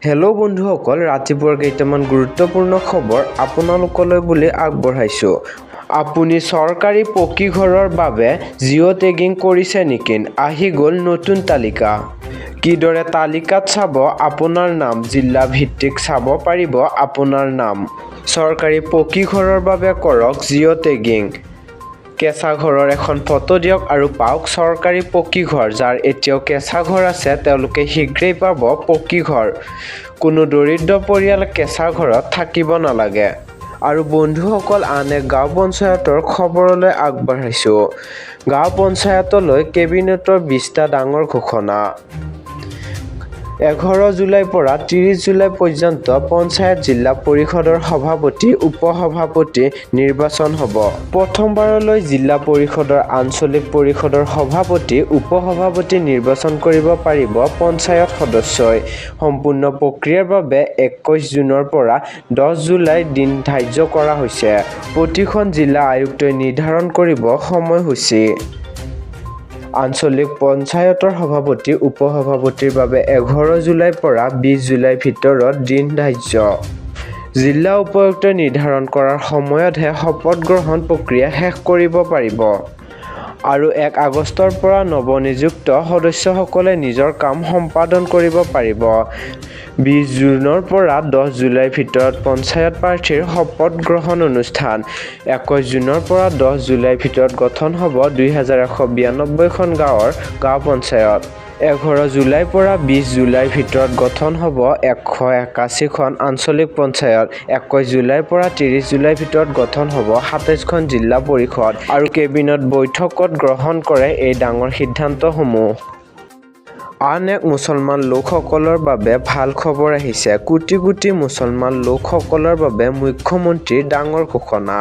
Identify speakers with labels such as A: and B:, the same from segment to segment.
A: Hello' বন্ধুসকল, ৰাতিপুৱাৰ কেইটামান গুৰুত্বপূৰ্ণ খবৰ আপোনালোকলৈ বুলি আগবঢ়াইছোঁ। আপুনি চৰকাৰী পকী ঘৰৰ বাবে জিঅ' টেগিং কৰিছে নেকি? আহি গ'ল নতুন তালিকা। কিদৰে তালিকাত চাব আপোনাৰ নাম? জিলা ভিত্তিক চাব পাৰিব আপোনাৰ নাম। চৰকাৰী পকী ঘৰৰ বাবে কৰক জিঅ' টেগিং। কেঁচা ঘৰৰ এখন ফটো দিয়ক আৰু পাওক চৰকাৰী পকী ঘৰ। যাৰ এতিয়াও কেঁচা ঘৰ আছে তেওঁলোকে শীঘ্ৰেই পাব পকী ঘৰ। কোনো দৰিদ্ৰ পৰিয়াল কেঁচা ঘৰত থাকিব নালাগে। আৰু বন্ধুসকল, আন এক গাঁও পঞ্চায়তৰ খবৰলৈ আগবাঢ়িছোঁ। গাঁও পঞ্চায়তলৈ কেবিনেটৰ 20টা ডাঙৰ ঘোষণা। 11 জুলাইৰ পৰা 30 জুলাই পৰ্যন্ত পঞ্চায়ত জিলা পৰিষদৰ সভাপতি উপ-সভাপতি নিৰ্বাচন হ'ব। প্ৰথমবাৰলৈ জিলা পৰিষদৰ আঞ্চলিক পৰিষদৰ সভাপতি উপ-সভাপতি নিৰ্বাচন কৰিব পাৰিব পঞ্চায়ত সদস্যই। সম্পূৰ্ণ প্ৰক্ৰিয়াৰ বাবে 21 জুনৰ পৰা 10 জুলাই দিন ধাৰ্য কৰা হৈছে। প্ৰতিখন জিলা আয়ুক্তই নিৰ্ধাৰণ কৰিব সময়সূচী। আঞ্চলিক পঞ্চায়তৰ সভাপতি উপ-সভাপতিৰ বাবে 11 জুলাইৰ পৰা 20 জুলাইৰ ভিতৰত দিন ধাৰ্য। জিলা উপায়ুক্তই নিৰ্ধাৰণ কৰাৰ সময়তহে শপত গ্ৰহণ প্ৰক্ৰিয়া শেষ কৰিব পাৰিব। আৰু 1 আগষ্টৰ পৰা নৱনিযুক্ত সদস্যসকলে নিজৰ কাম সম্পাদন কৰিব পাৰিব। 20 জুনৰ পৰা 10 জুলাইৰ ভিতৰত পঞ্চায়ত প্ৰাৰ্থীৰ শপত গ্ৰহণ অনুষ্ঠান। 21 জুনৰ পৰা 10 জুলাইৰ ভিতৰত গঠন হ'ব 2192খন গাঁৱৰ গাঁও পঞ্চায়ত। 11 জুলাইৰ পৰা 20 জুলাইৰ ভিতৰত গঠন হ'ব 181খন আঞ্চলিক পঞ্চায়ত। 21 জুলাইৰ পৰা 30 জুলাইৰ ভিতৰত গঠন হ'ব 27খন জিলা পৰিষদ। আৰু কেবিনেট বৈঠকত গ্ৰহণ কৰে এই ডাঙৰ সিদ্ধান্তসমূহ। আন এক মুছলমান লোকসকলৰ বাবে ভাল খবৰ আহিছে। কোটি কোটি মুছলমান লোকসকলৰ বাবে মুখ্যমন্ত্ৰীৰ ডাঙৰ ঘোষণা।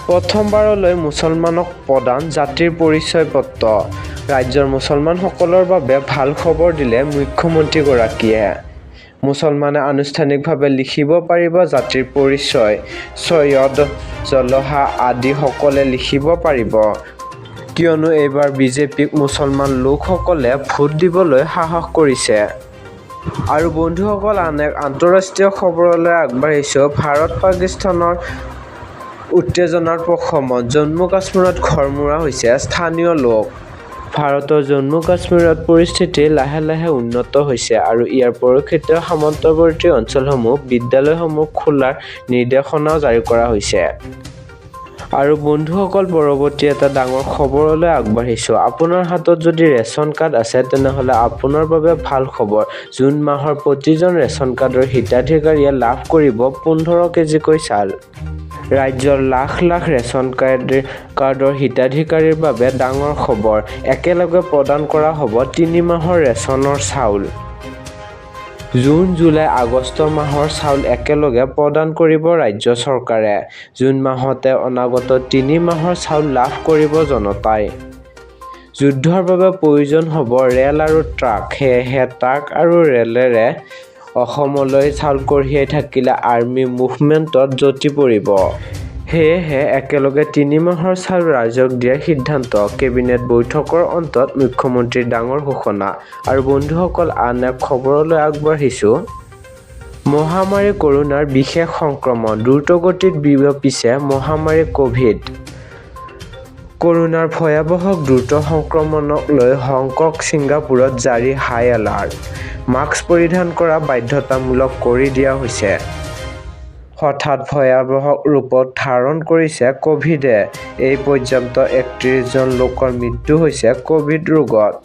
A: প্ৰথমবাৰলৈ মুছলমানক প্ৰদান জাতিৰ পৰিচয় পত্ৰ। ৰাজ্যৰ মুছলমানসকলৰ বাবে ভাল খবৰ দিলে মুখ্যমন্ত্ৰীগৰাকীয়ে। মুছলমানে আনুষ্ঠানিকভাৱে লিখিব পাৰিব জাতিৰ পৰিচয়। চৈয়দ, জলহা আদি সকলে লিখিব পাৰিব। কিয়নো এইবাৰ বিজেপিক মুছলমান লোকসকলে ভোট দিবলৈ সাহস কৰিছে। আৰু বন্ধুসকল, আন এক আন্তঃৰাষ্ট্ৰীয় খবৰলৈ আগবাঢ়িছোঁ। ভাৰত-পাকিস্তানৰ উত্তেজনাৰ প্ৰশমন। জম্মু-কাশ্মীৰত ঘৰমুৱা হৈছে স্থানীয় লোক। ভাৰতৰ জম্মু-কাশ্মীৰত পৰিস্থিতি লাহে লাহে উন্নত হৈছে আৰু ইয়াৰ পৰিপ্ৰেক্ষিতত সীমান্তৱৰ্তী অঞ্চলসমূহ, বিদ্যালয়সমূহ খোলাৰ নিৰ্দেশনাও জাৰি কৰা হৈছে। আৰু বন্ধুসকল, পৰৱৰ্তী এটা ডাঙৰ খবৰলৈ আগবাঢ়িছোঁ। আপোনাৰ হাতত যদি ৰেচন কাৰ্ড আছে তেনেহ'লে আপোনাৰ বাবে ভাল খবৰ। জুন মাহৰ প্ৰতিজন ৰেচন কাৰ্ডৰ হিতাধিকাৰীয়ে লাভ কৰিব 15 কেজিকৈ চাউল। ৰাজ্যৰ লাখ লাখ ৰেচন কাৰ্ডৰ হিতাধিকাৰীৰ বাবে ডাঙৰ খবৰ। একেলগে প্ৰদান কৰা হ'ব 3 মাহৰ ৰেচনৰ চাউল। জুন, জুলাই, আগষ্ট মাহৰ চাউল একেলগে প্ৰদান কৰিব ৰাজ্য চৰকাৰে। জুন মাহতে অনাগত 3 মাহৰ চাউল লাভ কৰিব জনতাই। যুদ্ধৰ বাবে প্ৰয়োজন হ'ব ৰেল আৰু ট্ৰাক। সেয়েহে ট্ৰাক আৰু ৰেলেৰে অসমলৈ চাউল কঢ়িয়াই থাকিলে আৰ্মি মুভমেণ্টত যতি পৰিব। সেয়েহে একেলগে 3 মাহৰ চাউল ৰাইজক দিয়াৰ সিদ্ধান্ত। কেবিনেট বৈঠকৰ অন্তত মুখ্যমন্ত্ৰীৰ ডাঙৰ ঘোষণা। আৰু বন্ধুসকল, আন এক খবৰলৈ আগবাঢ়িছোঁ। মহামাৰী কৰোনাৰ বিশেষ সংক্ৰমণ। দ্ৰুতগতিত বিয়পিছে মহামাৰী ক'ভিড। কৰোনাৰ ভয়াৱহ দ্ৰুত সংক্ৰমণক লৈ হংকং, ছিংগাপুৰত জাৰি হাই এলাৰ্ট। মাস্ক পৰিধান কৰা বাধ্যতামূলক কৰি দিয়া হৈছে। হঠাৎ ভয়াৱহ ৰূপ ধাৰণ কৰিছে ক'ভিডে। এই পৰ্যন্ত 31জন লোকৰ মৃত্যু হৈছে ক'ভিড ৰোগত।